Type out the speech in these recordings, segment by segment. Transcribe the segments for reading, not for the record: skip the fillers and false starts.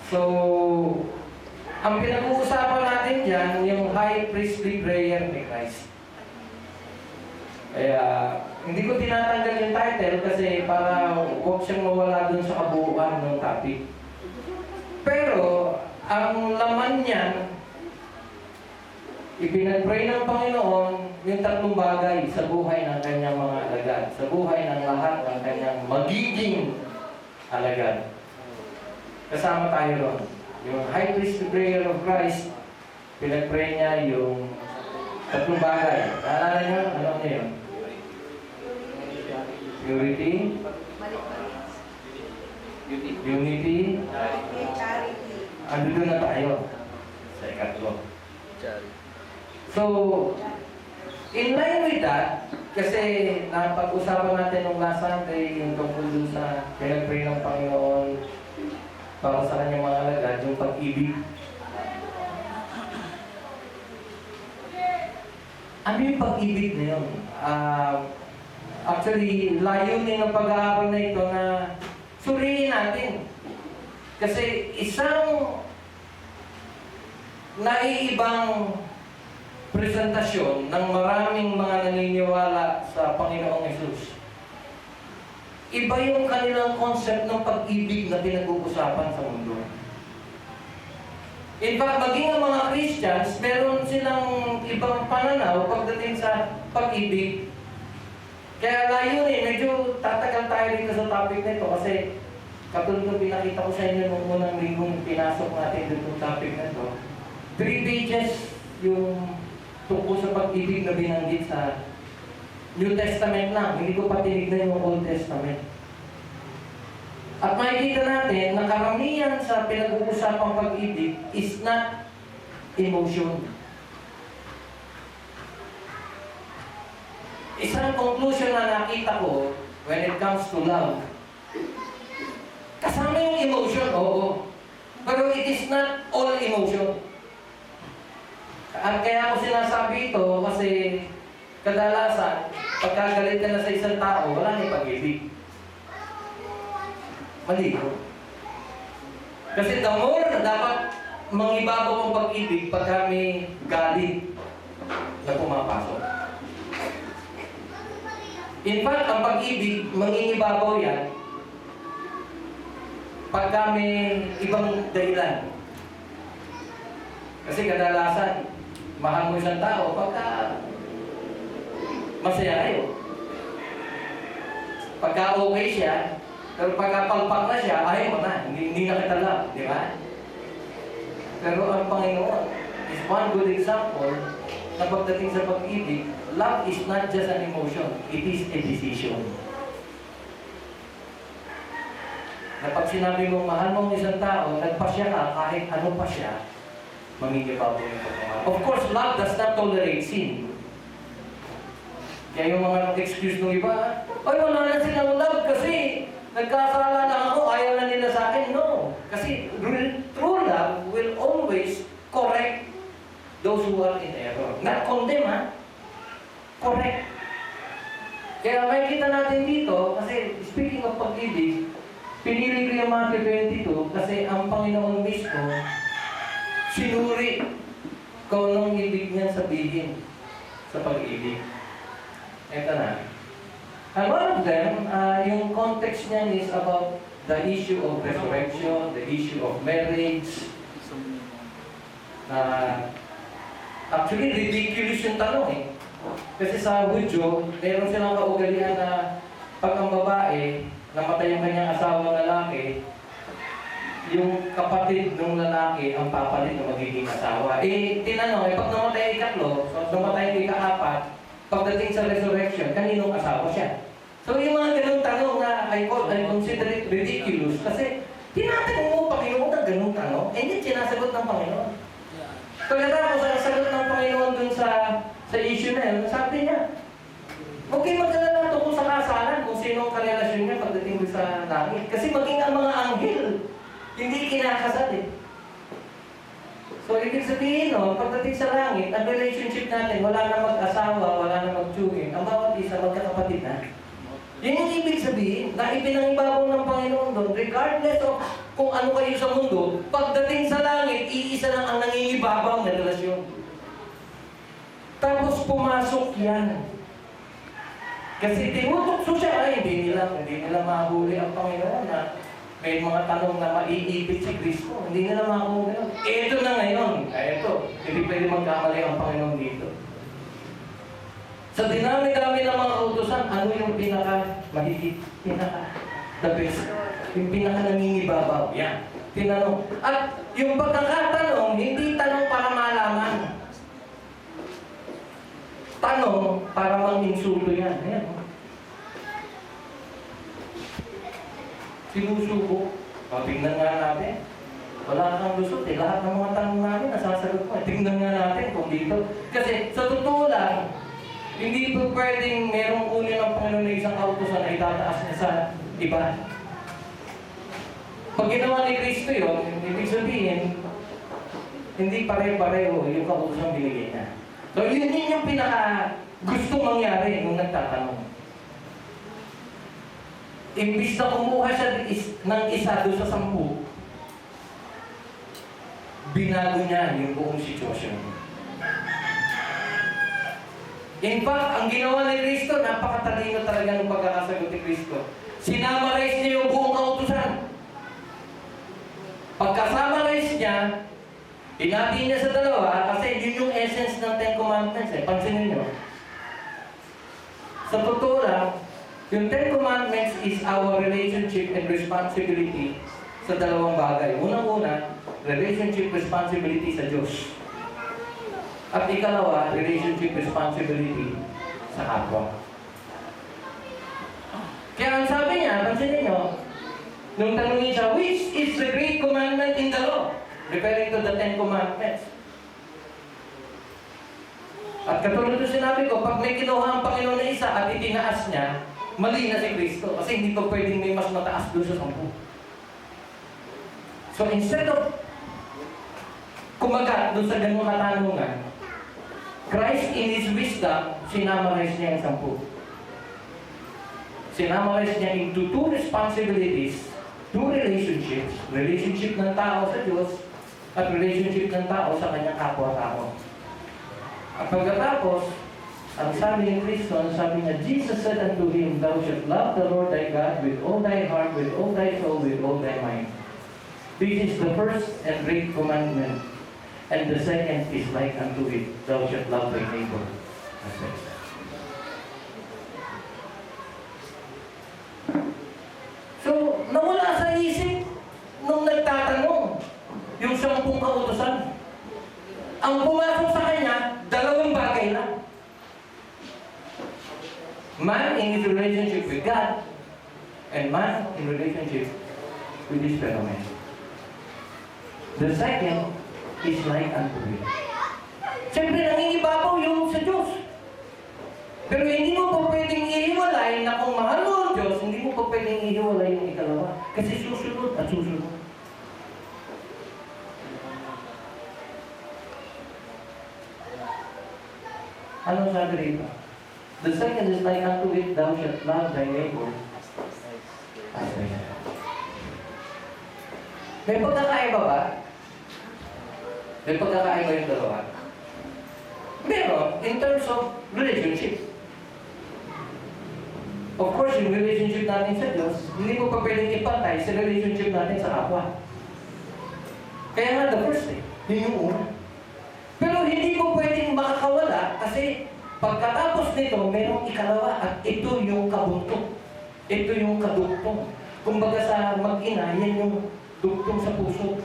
So, ang pinag-uusapan natin dyan, yung high priestly prayer ni Christ. Kaya, hindi ko tinatanggal yung title kasi para huwag siyang mawala dun sa kabuuan ng topic. Pero, ang laman niyan, ipinag-pray ng Panginoon yung tatlong bagay sa buhay ng kanyang mga alagad, sa buhay ng lahat ng kanyang magiging alagad. Kasama tayo ron. Yung high priestly prayer of Christ, pinag-pray niya yung tatlong bagay. Naalala niyo? Ano yun? Purity, unity, ando doon na tayo sa ikatlo. So, in line with that, kasi napag-usapan natin nung last Sunday yung tungkol dun sa pinag-pray ng Panginoon para sa kanyang mga alagad, yung pag-ibig. Ano yung pag-ibig na yun? Actually, layunin ng pag-aaral na ito na suriin natin. Kasi isang naiibang presentasyon ng maraming mga naniniwala sa Panginoong Hesus. Iba yung kanilang concept ng pag-ibig na pinag-uusapan sa mundo. In fact, maging ang mga Christians, meron silang ibang pananaw pagdating sa pag-ibig. Kaya layunin, medyo tatagal tayo dito sa topic na ito kasi katulad ng pinakita ko sa inyo nung unang linggong pinasok natin dito sa topic na ito. 3 pages yung tungkol sa pag-ibig na binanggit sa New Testament lang. Hindi ko pa tinignan yung Old Testament. At makikita natin na karamihan sa pinag-uusapang pag-ibig is not emotion. Isang conclusion na nakita ko when it comes to love, kasama yung emotion, oo. Pero it is not all emotion. At kaya ako sinasabi ito kasi kadalasan, pagkagalit ka na sa isang tao, wala nang pag-ibig. Mali ko. Kasi the more na dapat mangibabaw ang pag-ibig pagka may galit na pumapasok. In fact, ang pag-ibig, mangingibabaw yan pagka may ibang dahilan. Kasi kadalasan, mahal mo isang tao pagka masaya kayo. Pagka okay siya, pero pagka palpak na siya, ayaw mo na, hindi na kita love, di ba? Pero ang Panginoon is one good example na pagdating sa pag-ibig, love is not just an emotion, it is a decision. Na pag sinabi mo, mahal mo isang tao, nagpasya ka, kahit ano pa siya, mangingibabaw yung pagmamahal. Of course, love does not tolerate sin. Kaya yung mga excuse ng iba, ay wala na silang love kasi nagkasala lang ako, ayaw na nila sa akin. No. Kasi true love will always correct those who are in error. Not condemn, ha? Correct. Kaya makikita natin dito, kasi speaking of pag-ibig, pinili ko yung Matthew 22 kasi ang Panginoon mismo sinuri kung anong ibig niya sabihin sa pag-ibig. Ito na. And one of them, yung context niya is about the issue of resurrection, the issue of marriage. Actually, ridiculous yung tanong eh. Kasi sa Hudyo, meron silang kaugalian na pag ang babae, namatay ang kanyang asawang lalaki, yung kapatid ng lalaki ang papalit na magiging asawa. Tinanong, pag namatay ang ikatlo, so namatay ang ika-apat, pagdating sa resurrection, kaninong asawa siya? So yung mga ganung tanong na I consider it ridiculous kasi tinatanong mo Panginoon ng ganung tanong, hindi sinasagot ng Panginoon. Pagkatapos ang sagot ng Panginoon dun sa issue na yun, sabi niya, huwag kayo magkalala tungkol sa kasalan kung sino ang karelasyon niya pagdating sa langit. Kasi maging ang mga anghel, hindi kinakasal eh. So, ibig sabihin no, pagdating sa langit, ang relationship natin, wala na mag-asawa, wala na mag-tiyugin, ang bawat isa magkakapatid na. Yun yung ibig sabihin, na ipinangibabaw ng Panginoon doon, regardless of kung ano kayo sa mundo, pagdating sa langit, iisa lang ang nangingibabaw na relasyon. Tapos pumasok yan. Kasi tinutokso siya, ay hindi nila mahuli ang Panginoon na may mga tanong na maiipit si Kristo. Hindi nila mahuli. Ito na ngayon. Ito. Hindi pwede magkamali ang Panginoon dito. Sa dinami-dami ng mga kautusan, ano yung pinaka-mahigit? The best. Yung pinaka-nangingibabaw. Yan. Tinanong. At yung pagkakatanong, hindi tanong para malaman. Tanong para mang-insulto yan. Ayan. Sinusubo. Tingnan nga natin. Wala kang lusot eh. Lahat ng mga tanong namin, nasasagot mo. Tingnan nga natin kung dito. Kasi sa totoo lang, hindi po pwedeng merong kunin ng Panginoon na isang kautusan na itataas niya sa iba. Pag ginawa ni Kristo yun, ibig sabihin, hindi pare-pareho yung kautusan binigay niya. So yun yung pinaka gusto mangyari nung nagtatanong. Imbis na kumuha siya ng isa doon sa 10, binago niya yung buong sitwasyon. In fact, ang ginawa ni Kristo, napakatalino talaga ng pagkakasagot ni Kristo. Sinamarize niya yung buong kautusan. Pagkasumarize niya, pinati niya sa dalawa, kasi yun yung essence ng Ten Commandments eh. Pansinin niyo. Sa totoo lang, yung Ten Commandments is our relationship and responsibility sa dalawang bagay. Unang-una, relationship responsibility sa Diyos. At ikalawa, relationship responsibility sa kapwa. Kaya ang sabi niya, pansinin niyo, nung tanongin siya, which is the great commandment in the law? Referring to the Ten Commandments. At katulad ng sinabi ko, pag may kinuha ang Panginoon na isa at itinaas niya, mali na si Kristo. Kasi hindi ko pwedeng may mas mataas doon sa 10. So instead of kumagat doon sa ganung katanungan, Christ in His wisdom, sinamarize niya ang 10. Sinamarize niya into 2 responsibilities, 2 relationships, relationship ng tao sa Diyos at relationship ng tao sa kanyang kapwa-tao. At pagkatapos, ang sabi ni Kristo, ang sabi niya, Jesus said unto him, thou shalt love the Lord thy God with all thy heart, with all thy soul, with all thy mind. This is the first and great commandment. And the second is like unto it, thou shalt love thy neighbor as thyself. So, nawala sa isip nung nagtatanong yung 10 kautusan. Ang pumasok sa kanya, 2 bagay lang. Man in his relationship with God, and man in relationship with his fellow man. The second is like unto it. Siyempre, nangingibabaw yung sa Diyos. Pero hindi mo pa pwedeng ihiwalay na kung mahal mo ang Diyos, hindi mo pa pwedeng ihiwalay yung ikalawa. Kasi susunod at susunod. Ano sabi rito? The second is like unto it, thou shalt love thy neighbor as thyself. May pagkakaiba ba? May pagkakaiba yung dalawa? Meron, in terms of relationship. Of course, yung relationship natin sa Diyos, hindi mo pa pwedeng ipantay sa relationship natin sa kapwa. Kaya nga, the first thing, yun yung una. Pero hindi mo pwedeng makakawala kasi pagkatapos nito, mayroong ikalawa at ito yung kabuntot. Ito yung kadugtong. Kumbaga sa mag-ina, yan yung dugtong sa puso.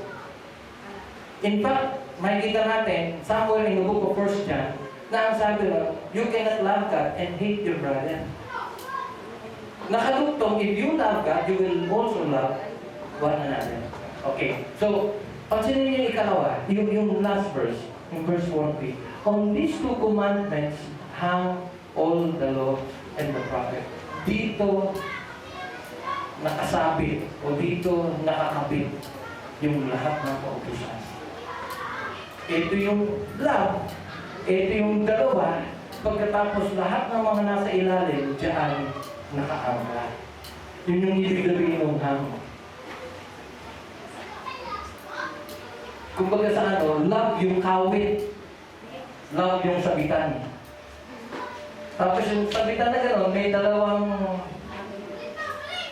In fact, makikita natin, somewhere in the book of 1 John, na ang sabi mo, you cannot love God and hate your brother. Nakadugtong, if you love God, you will also love one another. Okay, so, pansinin niyo yung ikalawa, yung last verse, in verse 1b. On these 2 commandments hang all the law and the prophet. Dito nakasabit o dito nakakabit yung lahat ng kautusan. Ito yung love, ito yung dalawa, pagkatapos lahat ng mga nasa ilalim, diyan nakaangka. Yun yung ibig sabihin ng hang. Kumbaga sa ano, love yung kawit. Love yung sabitan. Tapos yung sabitan na gano'n, may dalawang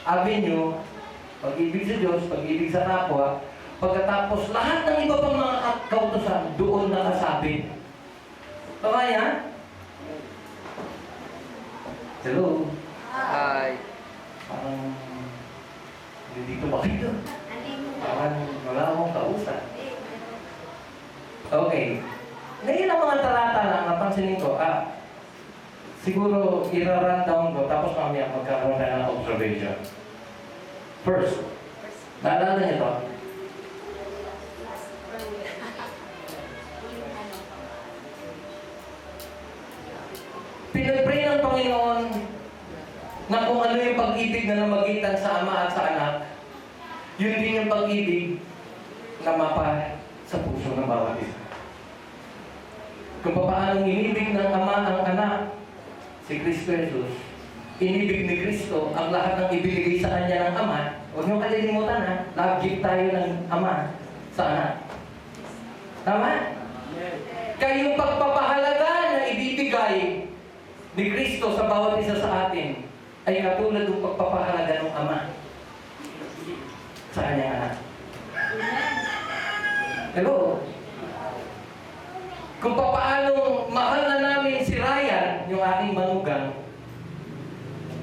avenue, pag-ibig sa Diyos, pag-ibig sa kapwa, pagkatapos lahat ng iba pang mga kautusan, doon nakasabit. Tama yan? Hello? Hi. Parang hindi ko makita. Parang wala akong kausap. Okay. Ngayon ang mga talata lang, napansinin ko, siguro i-rundown ko, tapos mamaya magkakaroon tayo ng observation. First, naalala niyo to? Pinag-pray ng Panginoon na kung ano yung pag-ibig na namagitan sa Ama at sa Anak, yun din yung pag-ibig na mapa sa puso ng bawat isa. Kung paano inibig ng Ama ang Anak, si Kristo Jesus, inibig ni Kristo ang lahat ng ibinigay sa Kanya ng Ama. Huwag niyong kalilimutan ha, love gift tayo ng Ama sa Anak. Tama? Kaya yung pagpapahalaga na ibibigay ni Kristo sa bawat isa sa atin ay katulad ng pagpapahalaga ng Ama sa Kanyang Anak. Hello? Kung paano mahal na namin si Ryan, yung aking manugang,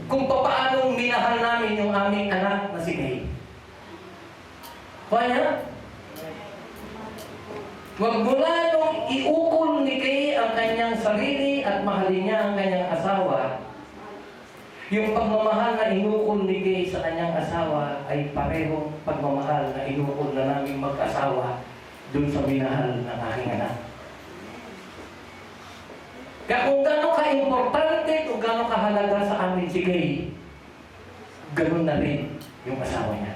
kung paano minahal namin yung aming anak na si May. Kaya, wag mula nung iukol ni Kay ang kanyang sarili at mahalin niya ang kanyang asawa, yung pagmamahal na inukol ni Kay sa kanyang asawa ay parehong pagmamahal na inukol na namin mag-asawa dun sa minahal ng aking anak. Kaya kung gano'n ka-importante o gano'n kahalaga sa amin si Kay, gano'n na rin yung asawa niya.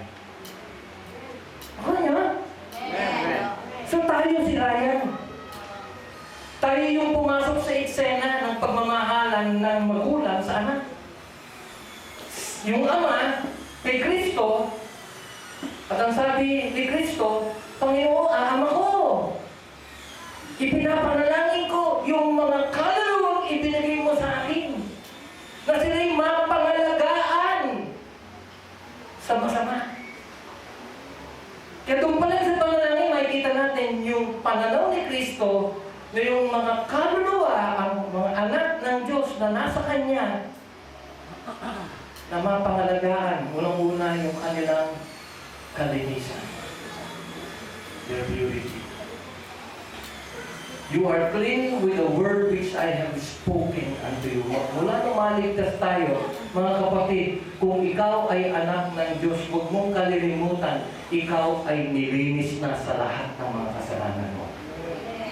Ako niya? So tayo si Ryan. Tayo yung pumasok sa eksena ng pagmamahalan ng magulang sa anak. Yung ama kay Kristo, at ang sabi ni Kristo, Panginoon, ama ko, ipinapanalangin ko yung mga kaluluwang ibinigay mo sa akin na sila'y mapangalagaan sa masama. Kaya doon pala sa panalangin, makikita natin yung pananaw ni Kristo na yung mga kaluluwa, ang mga anak ng Diyos na nasa Kanya, na mapangalagaan, unang-una yung kanilang kalinisan. Their purity. You are clean with the word which I have spoken unto you. Mula nung maligtas tayo, mga kapatid, kung ikaw ay anak ng Diyos, huwag mong kalilimutan, ikaw ay nilinis na sa lahat ng mga kasalanan mo.